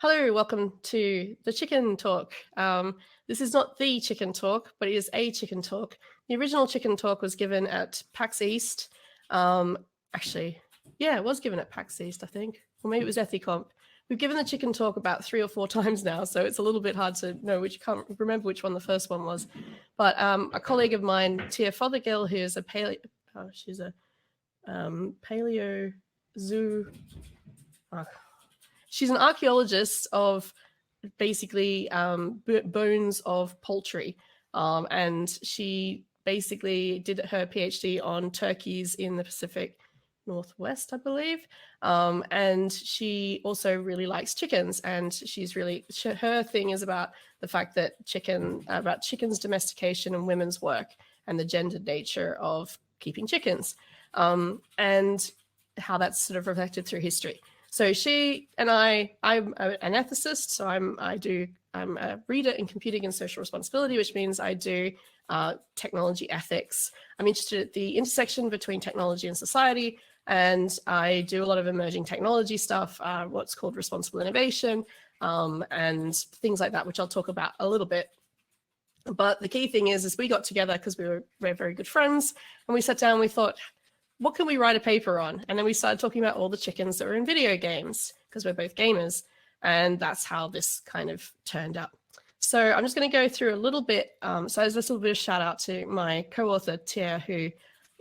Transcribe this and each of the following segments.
Hello, welcome to the Chicken Talk. This is not the Chicken Talk, but it is a Chicken Talk. The original Chicken Talk was given at PAX East. Actually, yeah, it was given at PAX East, I think. Or maybe it was Ethicomp. We've given the Chicken Talk about 3 or 4 times now, so it's a little bit hard to know can't remember which one the first one was. But a colleague of mine, Tia Fothergill, who is a she's a paleo zoo. She's an archaeologist of basically bones of poultry. And she basically did her PhD on turkeys in the Pacific Northwest, I believe. And she also really likes chickens. And her thing is about the fact that chickens domestication and women's work and the gendered nature of keeping chickens, and how that's sort of reflected through history. So she and I'm an ethicist, so I'm a reader in computing and social responsibility, which means I do technology ethics. I'm interested at the intersection between technology and society, and I do a lot of emerging technology stuff, what's called responsible innovation, and things like that, which I'll talk about a little bit. But the key thing is we got together because we're very good friends, and we sat down and we thought, what can we write a paper on? And then we started talking about all the chickens that were in video games because we're both gamers. And that's how this kind of turned up. So I'm just going to go through a little bit. So there's this little bit of shout out to my co-author, Tia, who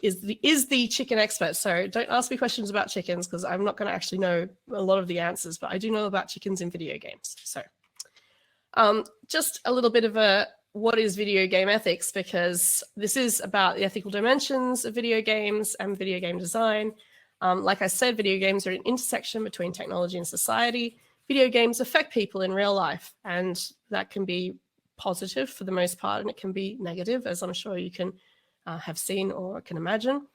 is the chicken expert. So don't ask me questions about chickens because I'm not going to actually know a lot of the answers, but I do know about chickens in video games. So just a little bit of what is video game ethics, because this is about the ethical dimensions of video games and video game design. Like I said, video games are an intersection between technology and society. Video games affect people in real life, and that can be positive for the most part, and it can be negative, as I'm sure you can have seen or can imagine.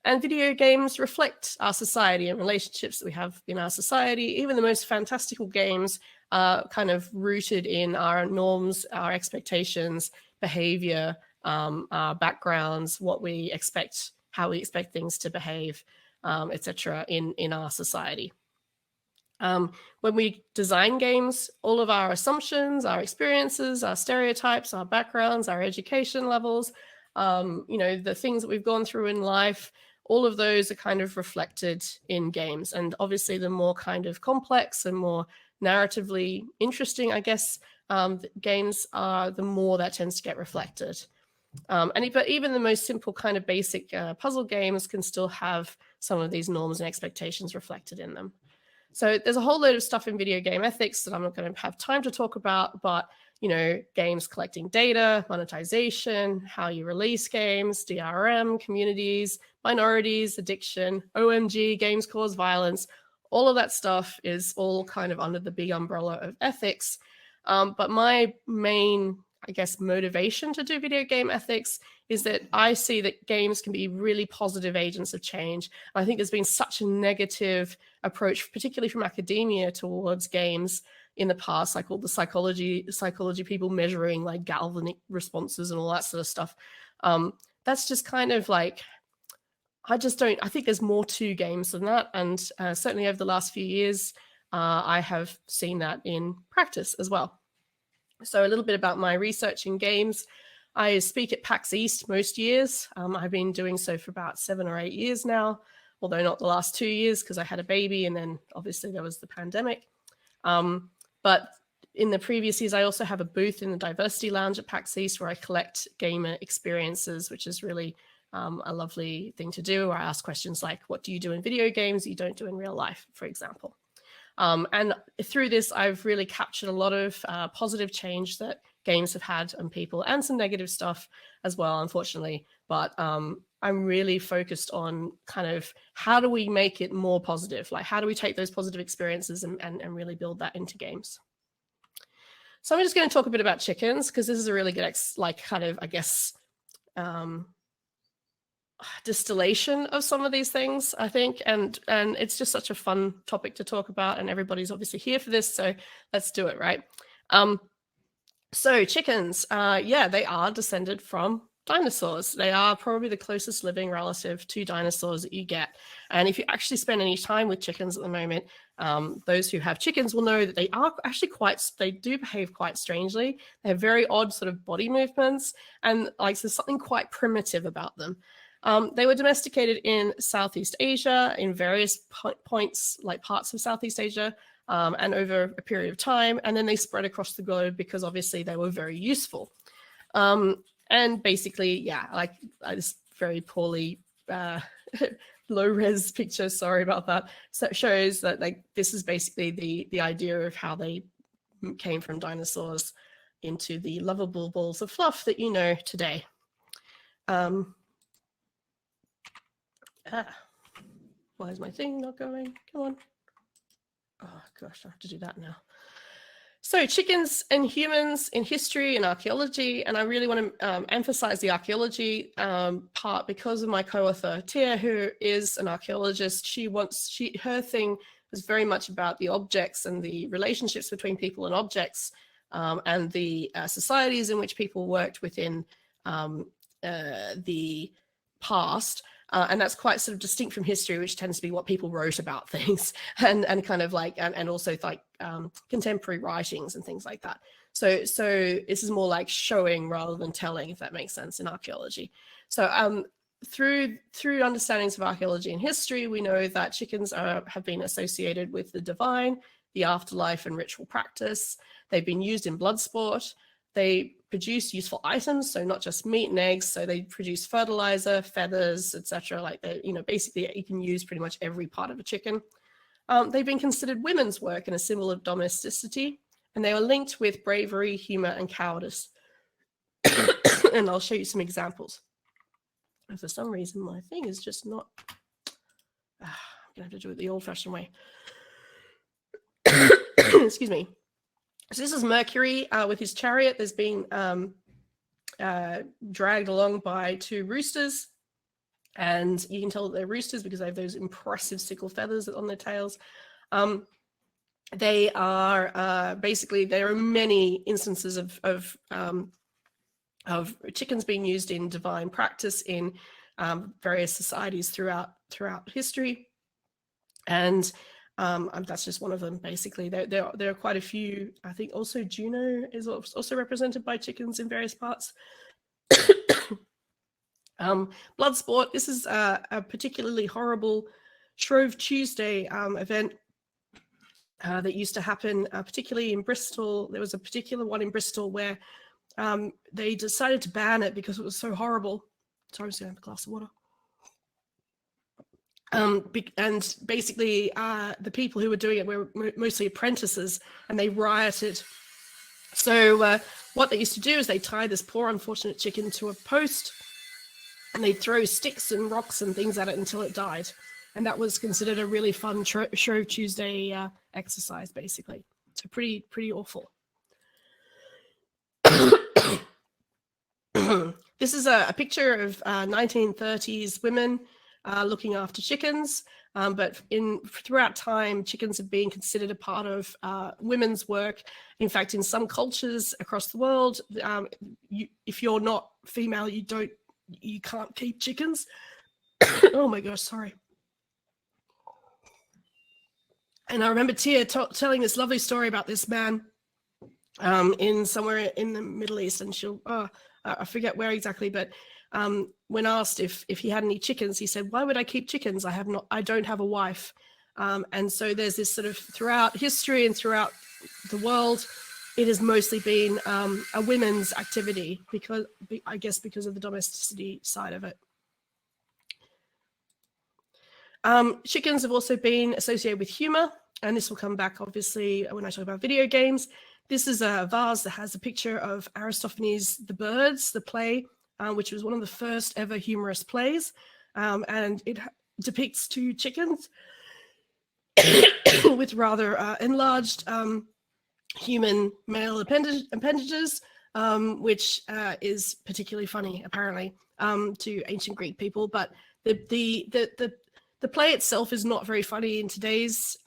And video games reflect our society and relationships that we have in our society. Even the most fantastical games are kind of rooted in our norms, our expectations, behavior, our backgrounds, what we expect, how we expect things to behave, etc. in our society. When we design games, all of our assumptions, our experiences, our stereotypes, our backgrounds, our education levels, the things that we've gone through in life, all of those are kind of reflected in games. And obviously the more kind of complex and more narratively interesting, I guess, games are, the more that tends to get reflected. But even the most simple kind of basic puzzle games can still have some of these norms and expectations reflected in them. So there's a whole load of stuff in video game ethics that I'm not going to have time to talk about, but games collecting data, monetization, how you release games, DRM, communities, minorities, addiction, OMG, games cause violence, all of that stuff is all kind of under the big umbrella of ethics. But my main, I guess, motivation to do video game ethics is that I see that games can be really positive agents of change. I think there's been such a negative approach, particularly from academia, towards games in the past, like all the psychology people measuring like galvanic responses and all that sort of stuff. That's just kind of like, I think there's more to games than that. And certainly over the last few years, I have seen that in practice as well. So a little bit about my research in games. I speak at PAX East most years. I've been doing so for about 7 or 8 years now, although not the last 2 years because I had a baby and then obviously there was the pandemic. But in the previous years, I also have a booth in the Diversity Lounge at PAX East where I collect gamer experiences, which is really a lovely thing to do. Where I ask questions like, what do you do in video games that you don't do in real life, for example? And through this, I've really captured a lot of positive change that games have had on people, and some negative stuff as well, unfortunately. But I'm really focused on kind of how do we make it more positive? Like, how do we take those positive experiences and really build that into games? So I'm just going to talk a bit about chickens because this is a really good, distillation of some of these things, I think, and it's just such a fun topic to talk about, and everybody's obviously here for this, so let's do it, right? So chickens, they are descended from dinosaurs. They are probably the closest living relative to dinosaurs that you get. And if you actually spend any time with chickens at the moment, Those who have chickens will know that they are actually they do behave quite strangely. They have very odd sort of body movements, and like there's something quite primitive about them. They were domesticated in Southeast Asia, in various points, like parts of Southeast Asia, and over a period of time, and then they spread across the globe because obviously they were very useful. And basically, yeah, like this very poorly low res picture, sorry about that, so it shows that like this is basically the idea of how they came from dinosaurs into the lovable balls of fluff that you know today. Why is my thing not going? Come on. Oh gosh, I have to do that now. So chickens and humans in history and archaeology, and I really want to emphasize the archaeology part because of my co-author Tia, who is an archaeologist. Her thing was very much about the objects and the relationships between people and objects, and the societies in which people worked within the past. And that's quite sort of distinct from history, which tends to be what people wrote about things, and kind of like, and also like contemporary writings and things like that. So this is more like showing rather than telling, if that makes sense, in archaeology. So through understandings of archaeology and history, we know that chickens have been associated with the divine, the afterlife, and ritual practice. They've been used in blood sport. They produce useful items, so not just meat and eggs. So they produce fertilizer, feathers, etc. Like they, basically you can use pretty much every part of a chicken. They've been considered women's work and a symbol of domesticity, and they are linked with bravery, humor, and cowardice. And I'll show you some examples. And for some reason, my thing is just not. I'm gonna have to do it the old-fashioned way. Excuse me. So this is Mercury with his chariot. There's been dragged along by two roosters, and you can tell that they're roosters because they have those impressive sickle feathers on their tails. They are basically, there are many instances of chickens being used in divine practice in various societies throughout history, and that's just one of them. Basically, there are quite a few. I think also Juno is also represented by chickens in various parts. Bloodsport. This is a particularly horrible Shrove Tuesday event that used to happen, particularly in Bristol. There was a particular one in Bristol where they decided to ban it because it was so horrible. Sorry, I'm just gonna have a glass of water. And basically, the people who were doing it were mostly apprentices, and they rioted. So what they used to do is they tie this poor unfortunate chicken to a post, and they'd throw sticks and rocks and things at it until it died. And that was considered a really fun Shrove Tuesday exercise, basically. So pretty awful. This is a picture of 1930s women looking after chickens, but throughout time, chickens have been considered a part of women's work. In fact, in some cultures across the world, if you're not female, you can't keep chickens. Oh my gosh, sorry. And I remember Tia telling this lovely story about this man in somewhere in the Middle East, and I forget where exactly, but when asked if he had any chickens, he said, "Why would I keep chickens? I don't have a wife." And so there's this sort of throughout history and throughout the world, it has mostly been a women's activity because of the domesticity side of it. Chickens have also been associated with humor, and this will come back obviously when I talk about video games. This is a vase that has a picture of Aristophanes' The Birds, the play, which was one of the first ever humorous plays, and it depicts two chickens with rather enlarged human male appendages, which is particularly funny apparently to ancient Greek people. But the play itself is not very funny in today's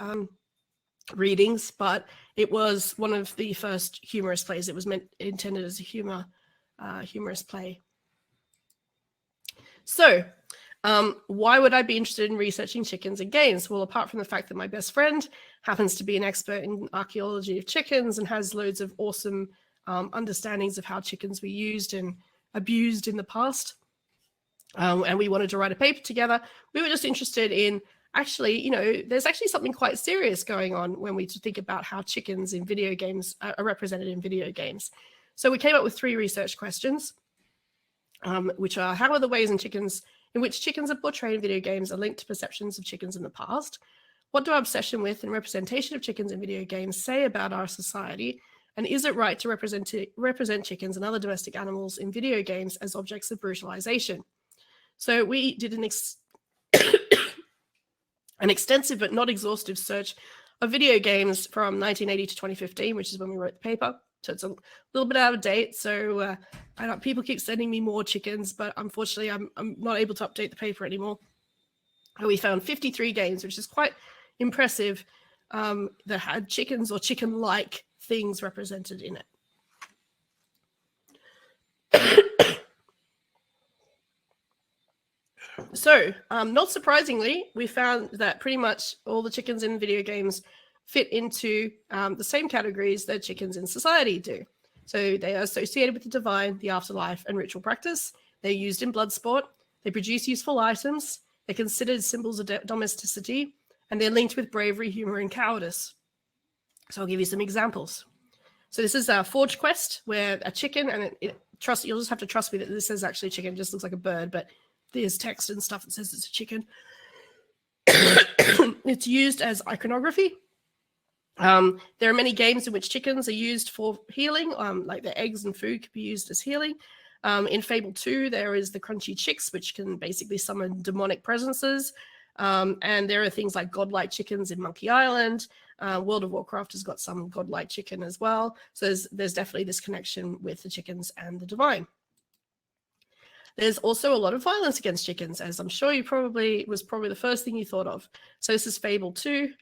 readings, but it was one of the first humorous plays. It was intended as a humorous play. So Why would I be interested in researching chickens in games? Well, apart from the fact that my best friend happens to be an expert in archaeology of chickens and has loads of awesome understandings of how chickens were used and abused in the past, and we wanted to write a paper together, we were just interested in actually, you know, there's actually something quite serious going on when we think about how chickens in video games are represented in video games. So we came up with 3 research questions, which are: how are the ways in which chickens are portrayed in video games are linked to perceptions of chickens in the past? What do our obsession with and representation of chickens in video games say about our society? And is it right to represent chickens and other domestic animals in video games as objects of brutalization? So we did an extensive but not exhaustive search of video games from 1980 to 2015, which is when we wrote the paper. So it's a little bit out of date. So I know people keep sending me more chickens, but unfortunately I'm not able to update the paper anymore. And we found 53 games, which is quite impressive, that had chickens or chicken-like things represented in it. So, not surprisingly, we found that pretty much all the chickens in video games fit into the same categories that chickens in society do. So they are associated with the divine, the afterlife, and ritual practice. They're used in blood sport. They produce useful items. They're considered symbols of domesticity, and they're linked with bravery, humor, and cowardice. So I'll give you some examples. So this is a Forge Quest, where a chicken, and you'll just have to trust me that this is actually a chicken. It just looks like a bird, but there's text and stuff that says it's a chicken. It's used as iconography. There are many games in which chickens are used for healing, like their eggs and food could be used as healing. In Fable 2, there is the Crunchy Chicks, which can basically summon demonic presences. And there are things like godlike chickens in Monkey Island. World of Warcraft has got some godlike chicken as well. So there's definitely this connection with the chickens and the divine. There's also a lot of violence against chickens, as I'm sure was probably the first thing you thought of. So this is Fable 2,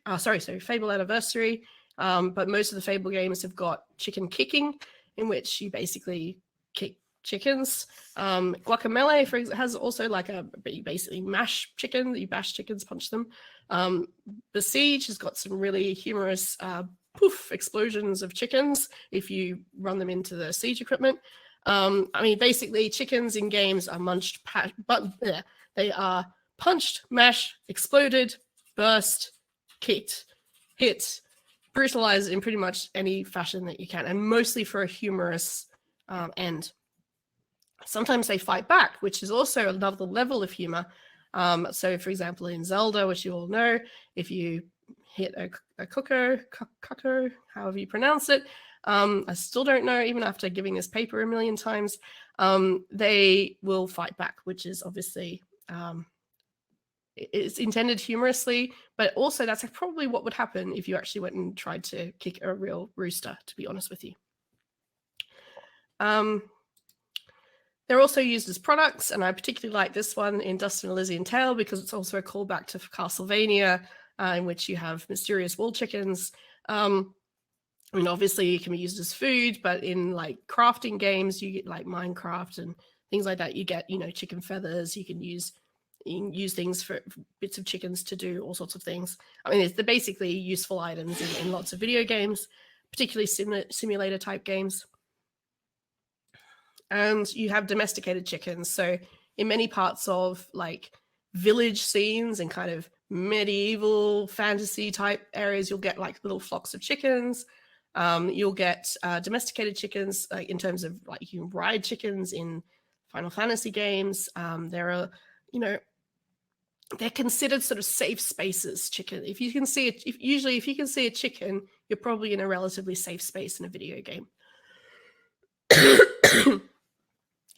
Fable Anniversary, but most of the Fable games have got chicken kicking, in which you basically kick chickens. Guacamelee, for example, has also like you basically mash chicken, you bash chickens, punch them. Besiege has got some really humorous poof explosions of chickens if you run them into the siege equipment. I mean, basically, chickens in games are they are punched, mashed, exploded, burst, kicked, hit, brutalized in pretty much any fashion that you can, and mostly for a humorous end. Sometimes they fight back, which is also another level of humor. So, for example, in Zelda, which you all know, if you hit a cuckoo, however you pronounce it, I still don't know, even after giving this paper a million times, they will fight back, which is obviously, it's intended humorously, but also that's probably what would happen if you actually went and tried to kick a real rooster, to be honest with you. They're also used as products, and I particularly like this one in Dust and Elysian Tale because it's also a callback to Castlevania, in which you have mysterious wall chickens. I mean, obviously it can be used as food, but in like crafting games, you get like Minecraft and things like that. You get, chicken feathers. You can use things for bits of chickens to do all sorts of things. I mean, they're basically useful items in lots of video games, particularly simulator type games. And you have domesticated chickens. So in many parts of like village scenes and kind of medieval fantasy type areas, you'll get like little flocks of chickens. You'll get domesticated chickens in terms of like you can ride chickens in Final Fantasy games. There are, they're considered sort of safe spaces. Chicken. If you can see if you can see a chicken, you're probably in a relatively safe space in a video game.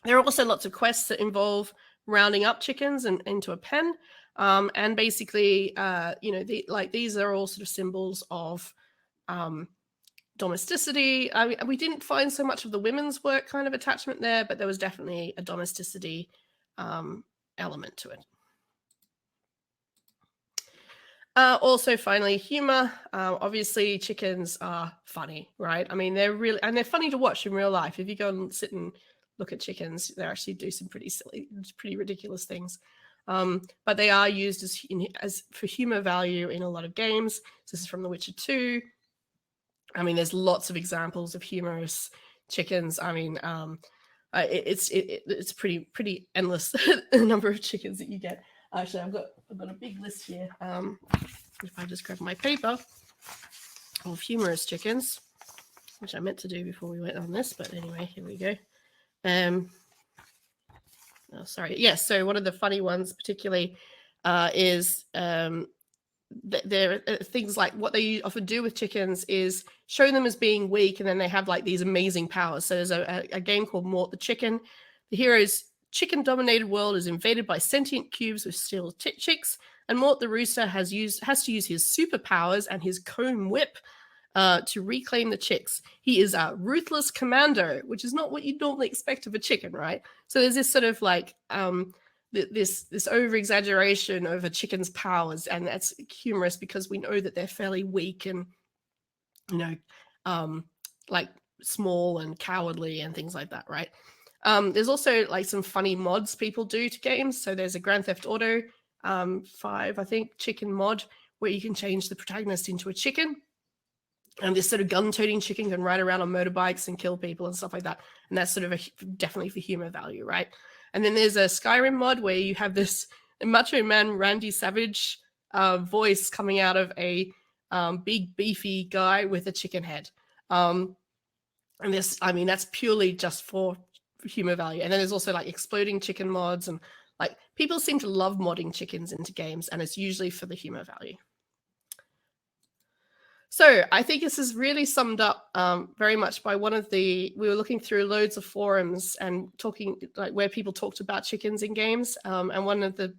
There are also lots of quests that involve rounding up chickens and into a pen. And basically, these are all sort of symbols of domesticity. I mean, we didn't find so much of the women's work kind of attachment there, but there was definitely a domesticity element to it. Also, finally, humor. Obviously, chickens are funny, right? I mean, they're funny to watch in real life. If you go and sit and look at chickens, they actually do some pretty silly, pretty ridiculous things. But they are used as for humor value in a lot of games. This is from The Witcher 2. I mean, there's lots of examples of humorous chickens. I mean, it's pretty endless the number of chickens that you get. Actually, I've got a big list here. If I just grab my paper of humorous chickens, which I meant to do before we went on this, but anyway, here we go. Oh, sorry. Yes. So one of the funny ones, particularly, is there are things like what they often do with chickens is show them as being weak, and then they have like these amazing powers. So there's a game called Mort the Chicken. The hero's chicken-dominated world is invaded by sentient cubes with steel chicks, and Mort the rooster has to use his superpowers and his comb whip to reclaim the chicks. He is a ruthless commando, which is not what you'd normally expect of a chicken, right? So there's this sort of like this over-exaggeration of a chicken's powers, and that's humorous because we know that they're fairly weak and, you know, like small and cowardly and things like that, right? There's also like some funny mods people do to games. So there's a Grand Theft Auto 5, I think, chicken mod where you can change the protagonist into a chicken. And this sort of gun-toting chicken can ride around on motorbikes and kill people and stuff like that. And that's sort of definitely for humor value, right? And then there's a Skyrim mod where you have this Macho Man Randy Savage voice coming out of a big beefy guy with a chicken head. And this, I mean, that's purely just for humor value. And then there's also like exploding chicken mods, and like people seem to love modding chickens into games, and it's usually for the humor value. So I think this is really summed up very much by we were looking through loads of forums and talking like where people talked about chickens in games. And one of the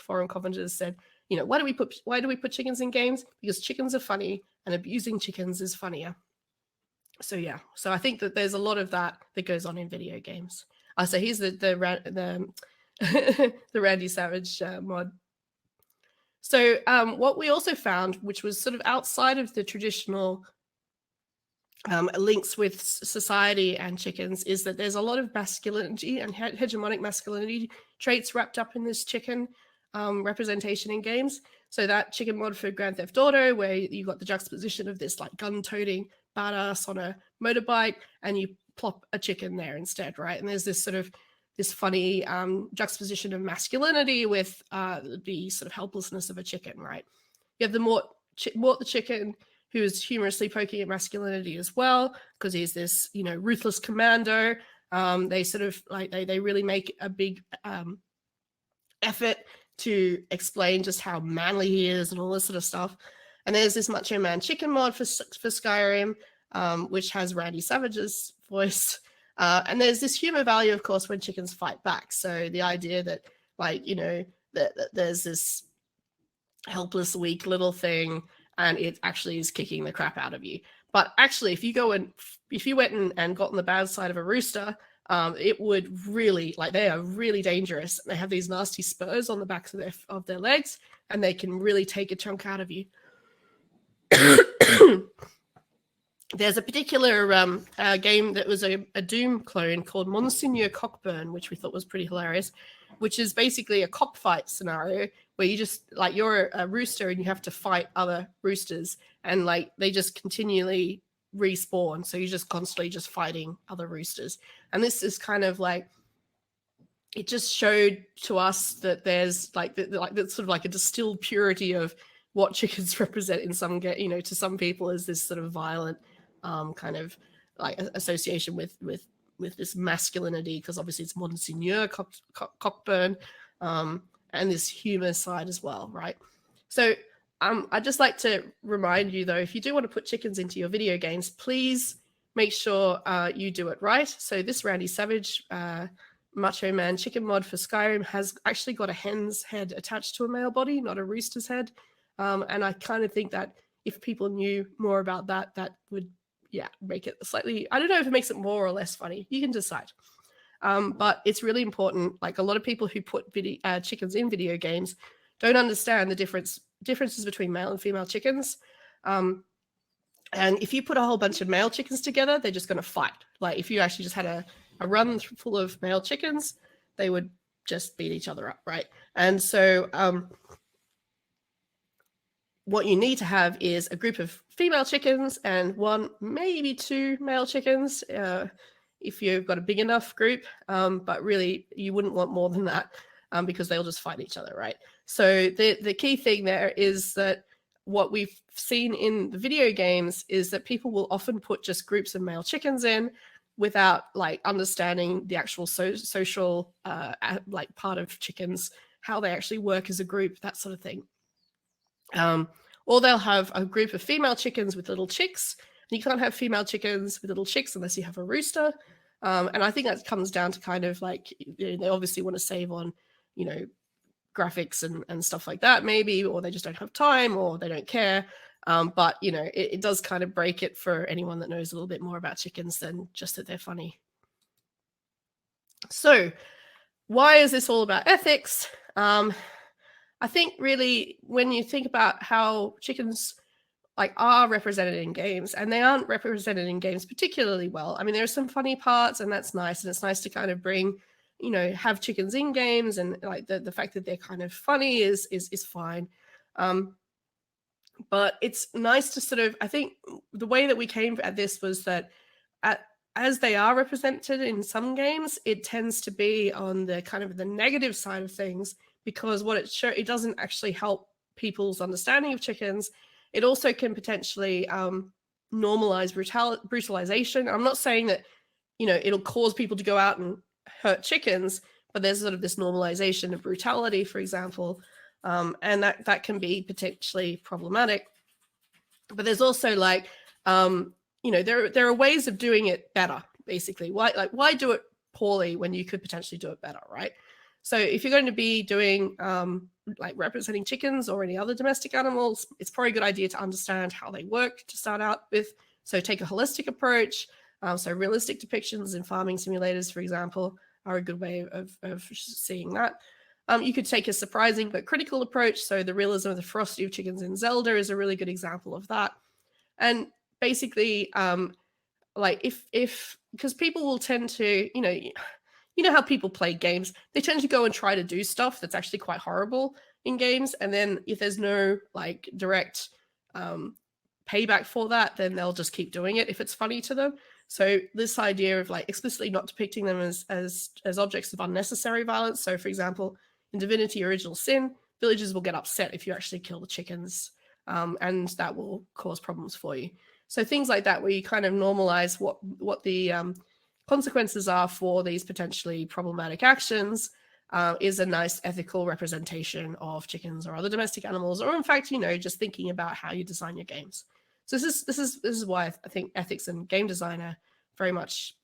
forum commenters said, you know, why do we put chickens in games? Because chickens are funny and abusing chickens is funnier. So yeah, so I think that there's a lot of that goes on in video games. So here's the Randy Savage mod. So what we also found, which was sort of outside of the traditional links with society and chickens, is that there's a lot of masculinity and hegemonic masculinity traits wrapped up in this chicken representation in games. So that chicken mod for Grand Theft Auto, where you've got the juxtaposition of this like gun-toting badass on a motorbike, and you plop a chicken there instead, right? And there's this sort of this funny juxtaposition of masculinity with the sort of helplessness of a chicken, right? You have the Mort the Chicken, who is humorously poking at masculinity as well, because he's this, you know, ruthless commando. They sort of like they really make a big effort to explain just how manly he is and all this sort of stuff. And there's this Macho Man Chicken mod for Skyrim, which has Randy Savage's voice. And there's this humor value, of course, when chickens fight back. So the idea that, like, you know, that there's this helpless, weak little thing, and it actually is kicking the crap out of you. But actually, if you went and got on the bad side of a rooster, it would really, like, they are really dangerous. They have these nasty spurs on the backs of their legs, and they can really take a chunk out of you. There's a particular game that was a Doom clone called Monsignor Cockburn, which we thought was pretty hilarious, which is basically a cockfight scenario where you just, like, you're a rooster and you have to fight other roosters, and like they just continually respawn. So you're just constantly just fighting other roosters. And this is kind of like, it just showed to us that there's like that's sort of like a distilled purity of what chickens represent in some, you know, to some people is this sort of violent kind of like association with this masculinity, because obviously it's Monsignor Cockburn, and this humor side as well, right? So I'd just like to remind you, though, if you do want to put chickens into your video games, please make sure you do it right. So this Randy Savage Macho Man Chicken mod for Skyrim has actually got a hen's head attached to a male body, not a rooster's head. And I kind of think that if people knew more about that, that would, yeah, make it slightly, I don't know if it makes it more or less funny. You can decide. But it's really important. Like, a lot of people who put chickens in video games don't understand the differences between male and female chickens. And if you put a whole bunch of male chickens together, they're just going to fight. Like, if you actually just had a run full of male chickens, they would just beat each other up, right? And so what you need to have is a group of female chickens and one, maybe two male chickens, if you've got a big enough group. But really, you wouldn't want more than that because they'll just fight each other, right? So the key thing there is that what we've seen in the video games is that people will often put just groups of male chickens in without like understanding the actual social like part of chickens, how they actually work as a group, that sort of thing. Or they'll have a group of female chickens with little chicks. And you can't have female chickens with little chicks unless you have a rooster. And I think that comes down to kind of like, you know, they obviously want to save on, you know, graphics and stuff like that, maybe, or they just don't have time or they don't care. But, you know, it does kind of break it for anyone that knows a little bit more about chickens than just that they're funny. So why is this all about ethics? I think really when you think about how chickens like are represented in games, and they aren't represented in games particularly well. I mean, there are some funny parts, and that's nice, and it's nice to kind of bring, you know, have chickens in games, and like the fact that they're kind of funny is fine. But it's nice to sort of, I think the way that we came at this was that as they are represented in some games, it tends to be on the kind of the negative side of things, because what it doesn't actually help people's understanding of chickens. It also can potentially normalize brutalization. I'm not saying that, you know, it'll cause people to go out and hurt chickens, but there's sort of this normalization of brutality, for example, and that can be potentially problematic. But there's also like, you know, there are ways of doing it better, basically. Why do it poorly when you could potentially do it better, right? So if you're going to be doing like representing chickens or any other domestic animals, it's probably a good idea to understand how they work to start out with. So take a holistic approach. So realistic depictions in farming simulators, for example, are a good way of seeing that. You could take a surprising but critical approach. So the realism of the ferocity of chickens in Zelda is a really good example of that. And basically, like if because people will tend to, you know how people play games, they tend to go and try to do stuff that's actually quite horrible in games, and then if there's no like direct payback for that, then they'll just keep doing it if it's funny to them. So this idea of like explicitly not depicting them as objects of unnecessary violence. So for example, in Divinity Original Sin, villagers will get upset if you actually kill the chickens, and that will cause problems for you. So things like that, where you kind of normalize what the consequences are for these potentially problematic actions, is a nice ethical representation of chickens or other domestic animals, or in fact, just thinking about how you design your games. So this is why I think ethics and game design are very much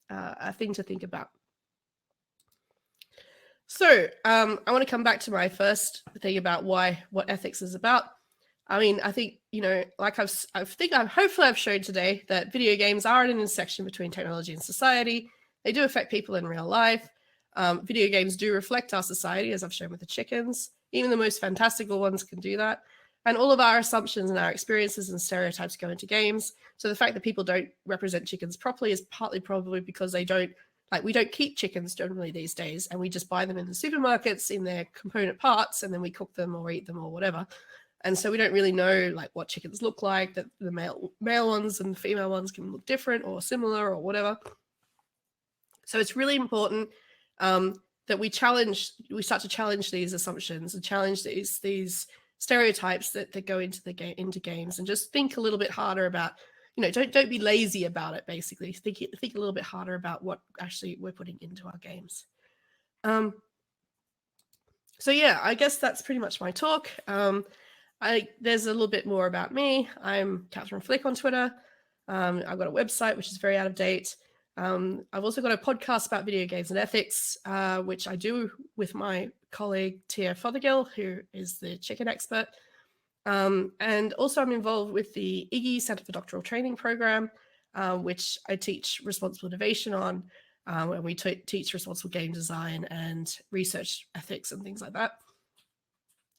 a thing to think about. So I want to come back to my first thing about what ethics is about. I mean, I think, like hopefully I've shown today that video games are an intersection between technology and society. They do affect people in real life. Video games do reflect our society, as I've shown with the chickens. Even the most fantastical ones can do that. And all of our assumptions and our experiences and stereotypes go into games. So the fact that people don't represent chickens properly is partly probably because we don't keep chickens generally these days, and we just buy them in the supermarkets in their component parts, and then we cook them or eat them or whatever. And so we don't really know like what chickens look like, that the male ones and female ones can look different or similar or whatever. So it's really important that we start to challenge these assumptions and challenge these stereotypes that go into games, and just think a little bit harder about, don't be lazy about it. Basically, think a little bit harder about what actually we're putting into our games. So yeah, I guess that's pretty much my talk. There's a little bit more about me. I'm Catherine Flick on Twitter. I've got a website which is very out of date. I've also got a podcast about video games and ethics, which I do with my colleague Tia Fothergill, who is the chicken expert. And also I'm involved with the IGGI Center for Doctoral Training program, which I teach responsible innovation on, and we teach responsible game design and research ethics and things like that.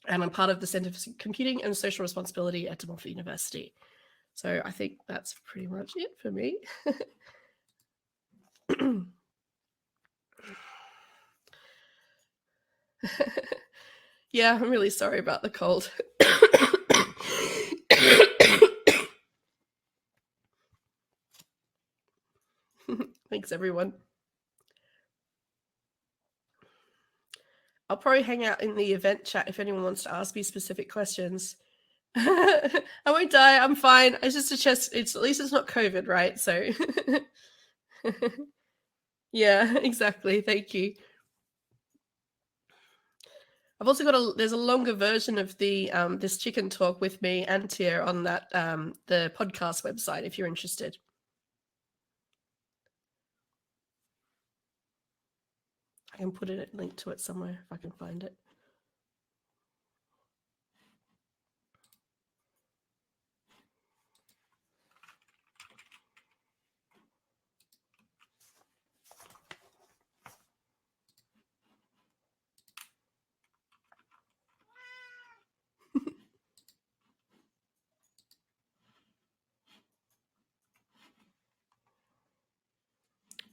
And I'm part of the Center for Computing and Social Responsibility at De Montfort University. So I think that's pretty much it for me. Yeah, I'm really sorry about the cold. Thanks, everyone. I'll probably hang out in the event chat if anyone wants to ask me specific questions. I won't die. I'm fine. It's just a chest. It's at least it's not COVID, right? So, yeah, exactly. Thank you. I've also got there's a longer version of the this chicken talk with me and Tier on that the podcast website if you're interested. I can put a link to it somewhere if I can find it.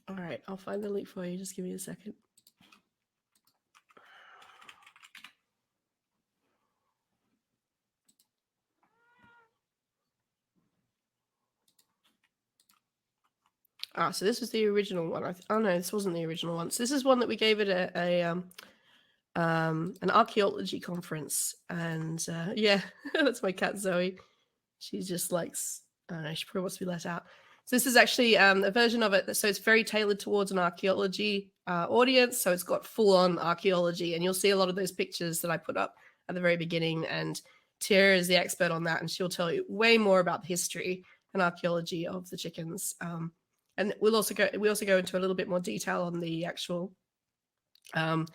All right, I'll find the link for you. Just give me a second. So this was the original one. Oh no, this wasn't the original one. So this is one that we gave it an archaeology conference, and yeah, that's my cat Zoe. She just likes. I don't know. She probably wants to be let out. So this is actually a version of it. So it's very tailored towards an archaeology audience. So it's got full-on archaeology, and you'll see a lot of those pictures that I put up at the very beginning. And Tara is the expert on that, and she'll tell you way more about the history and archaeology of the chickens. And we also go into a little bit more detail on the actual the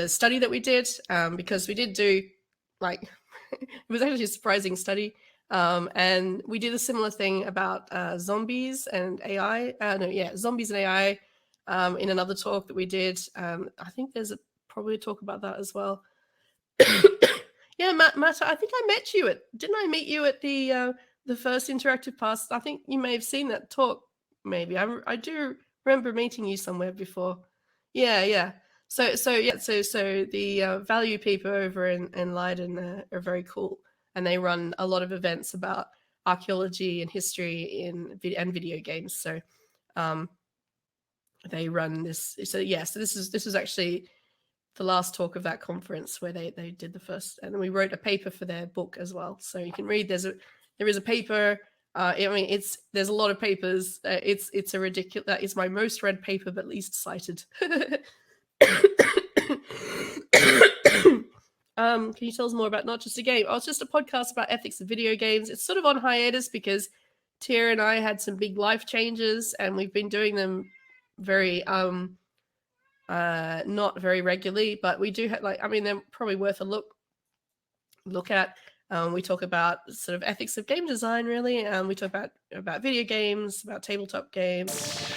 study that we did, because we did do like it was actually a surprising study. And we did a similar thing about zombies and AI. Zombies and AI in another talk that we did. I think there's probably a talk about that as well. Yeah, Matt, I think I met you didn't I meet you at the first Interactive Past? I think you may have seen that talk, maybe. I do remember meeting you somewhere before. Yeah. So the Value people over in Leiden are very cool, and they run a lot of events about archaeology and history and video games. So they run this. So this is actually the last talk of that conference where they did the first, and then we wrote a paper for their book as well. So you can read. There is a paper. I mean, there's a lot of papers. It's a ridiculous. That is my most read paper, but least cited. Can you tell us more about Not Just a Game? Oh, it's just a podcast about ethics of video games. It's sort of on hiatus because Tia and I had some big life changes, and we've been doing them very not very regularly, but we do have they're probably worth a look at. We talk about sort of ethics of game design, really. We talk about video games, about tabletop games,